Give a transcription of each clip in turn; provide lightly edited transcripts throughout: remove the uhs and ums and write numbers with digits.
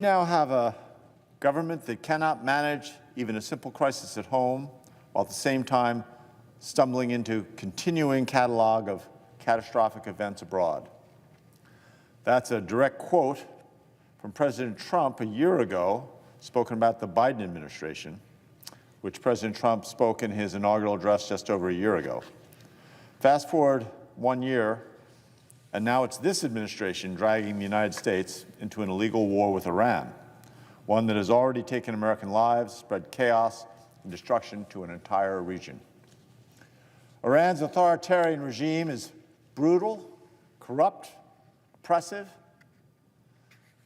now have a government that cannot manage even a simple crisis at home, while at the same time stumbling into continuing catalog of catastrophic events abroad. That's a direct quote from President Trump a year ago, spoken about the Biden administration, which President Trump spoke in his inaugural address just over a year ago. Fast forward 1 year, and now it's this administration dragging the United States into an illegal war with Iran, one that has already taken American lives, spread chaos and destruction to an entire region. Iran's authoritarian regime is brutal, corrupt, oppressive,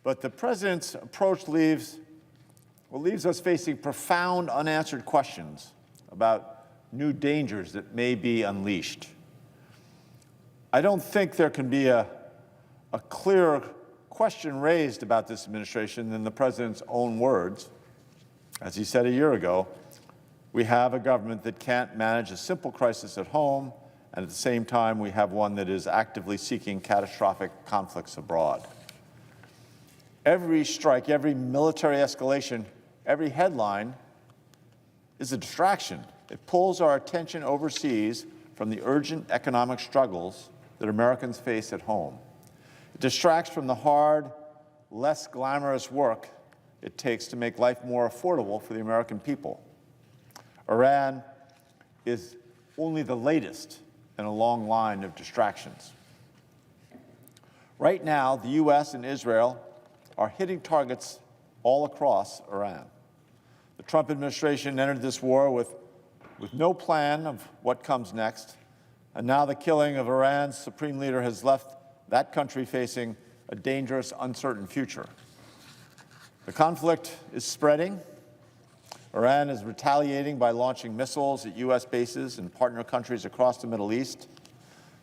but the president's approach leaves us facing profound unanswered questions about new dangers that may be unleashed. I don't think there can be a clearer question raised about this administration than the president's own words. As he said a year ago, we have a government that can't manage a simple crisis at home, and at the same time we have one that is actively seeking catastrophic conflicts abroad. Every strike, every military escalation, every headline is a distraction. It pulls our attention overseas from the urgent economic struggles that Americans face at home. It distracts from the hard, less glamorous work it takes to make life more affordable for the American people. Iran is only the latest in a long line of distractions. Right now, the U.S. and Israel are hitting targets all across Iran. The Trump administration entered this war with no plan of what comes next, and now the killing of Iran's supreme leader has left that country facing a dangerous, uncertain future. The conflict is spreading. Iran is retaliating by launching missiles at U.S. bases and partner countries across the Middle East.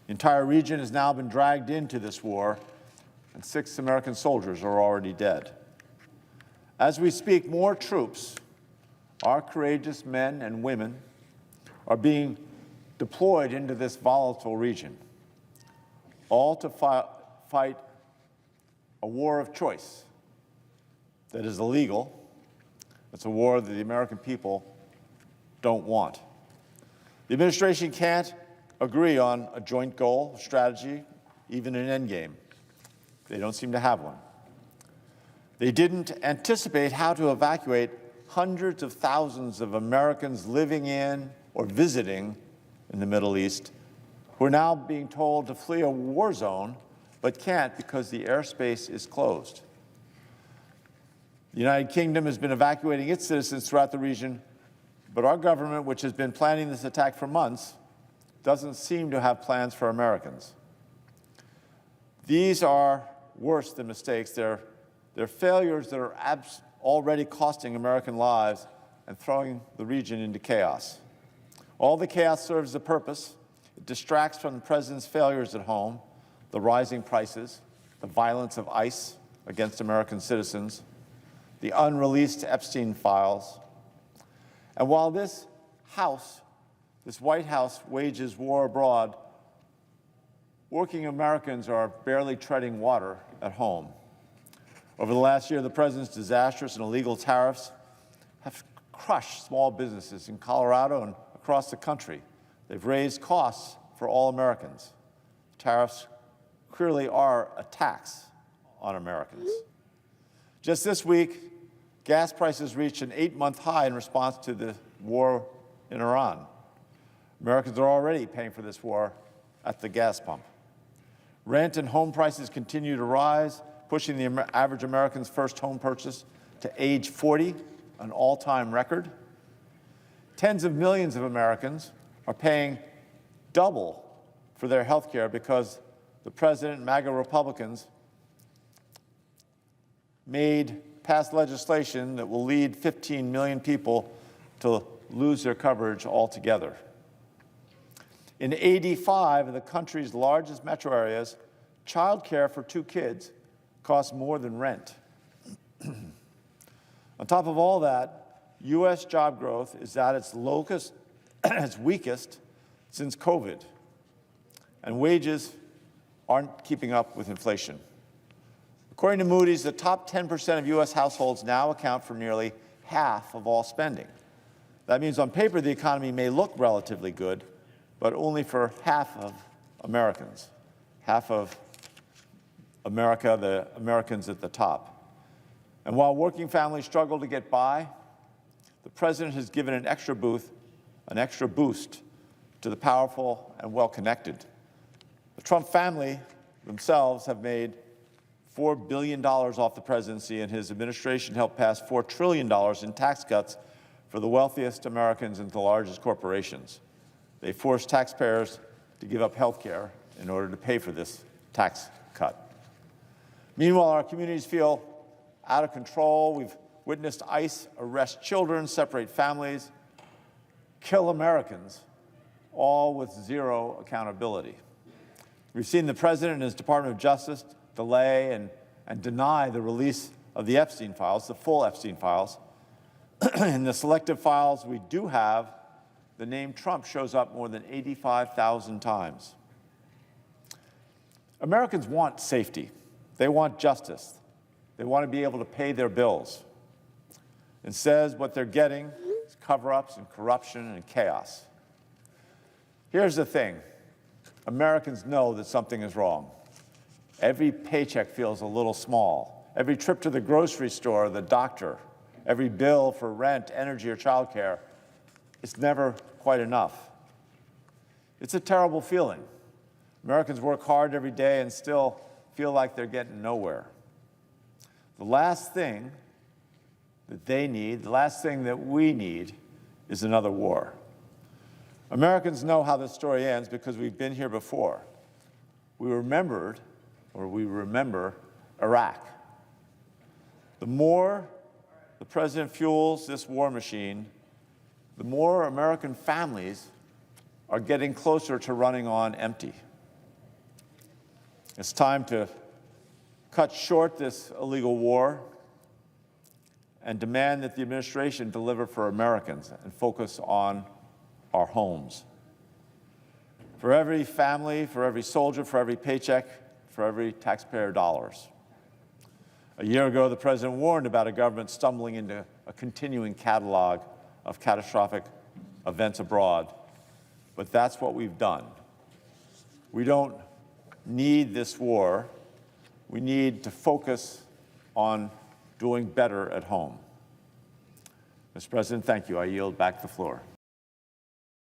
The entire region has now been dragged into this war, and 6 American soldiers are already dead. As we speak, more troops, our courageous men and women, are being deployed into this volatile region, all to fight a war of choice that is illegal. It's a war that the American people don't want. The administration can't agree on a joint goal, strategy, even an endgame. They don't seem to have one. They didn't anticipate how to evacuate hundreds of thousands of Americans living in or visiting in the Middle East, who are now being told to flee a war zone, but can't because the airspace is closed. The United Kingdom has been evacuating its citizens throughout the region, but our government, which has been planning this attack for months, doesn't seem to have plans for Americans. These are worse than mistakes. They're failures that are already costing American lives and throwing the region into chaos. All the chaos serves a purpose. It distracts from the president's failures at home, the rising prices, the violence of ICE against American citizens, the unreleased Epstein files. And while this White House wages war abroad, working Americans are barely treading water at home. Over the last year, the president's disastrous and illegal tariffs have crushed small businesses in Colorado and across the country. They've raised costs for all Americans. Tariffs clearly are a tax on Americans. Just this week, gas prices reached an 8-month high in response to the war in Iran. Americans are already paying for this war at the gas pump. Rent and home prices continue to rise, pushing the average American's first home purchase to age 40, an all-time record. Tens of millions of Americans are paying double for their health care because the president and MAGA Republicans passed legislation that will lead 15 million people to lose their coverage altogether. In 85 of the country's largest metro areas, child care for 2 kids costs more than rent. On top of all that, U.S. job growth is at its weakest since COVID, and wages aren't keeping up with inflation. According to Moody's, the top 10% of U.S. households now account for nearly half of all spending. That means on paper the economy may look relatively good, but only for half of Americans, half of America, the Americans at the top. And while working families struggle to get by, the president has given an extra boost to the powerful and well-connected. The Trump family themselves have made $4 billion off the presidency, and his administration helped pass $4 trillion in tax cuts for the wealthiest Americans and the largest corporations. They forced taxpayers to give up health care in order to pay for this tax cut. Meanwhile, our communities feel out of control. We've witnessed ICE arrest children, separate families, kill Americans, all with zero accountability. We've seen the president and his Department of Justice delay and deny the release of the Epstein files, the full Epstein files. In the selective files we do have, the name Trump shows up more than 85,000 times. Americans want safety. They want justice. They want to be able to pay their bills. Instead, what they're getting is cover-ups and corruption and chaos. Here's the thing. Americans know that something is wrong. Every paycheck feels a little small. Every trip to the grocery store, the doctor, every bill for rent, energy, or childcare, it's never quite enough. It's a terrible feeling. Americans work hard every day and still feel like they're getting nowhere. The last thing that they need, the last thing that we need, is another war. Americans know how this story ends because we've been here before. We remember Iraq. The more the president fuels this war machine, the more American families are getting closer to running on empty. It's time to cut short this illegal war and demand that the administration deliver for Americans and focus on our homes. For every family, for every soldier, for every paycheck, for every taxpayer dollars. A year ago, the president warned about a government stumbling into a continuing catalog of catastrophic events abroad, but that's what we've done. We don't need this war. We need to focus on doing better at home. Mr. President, thank you. I yield back the floor.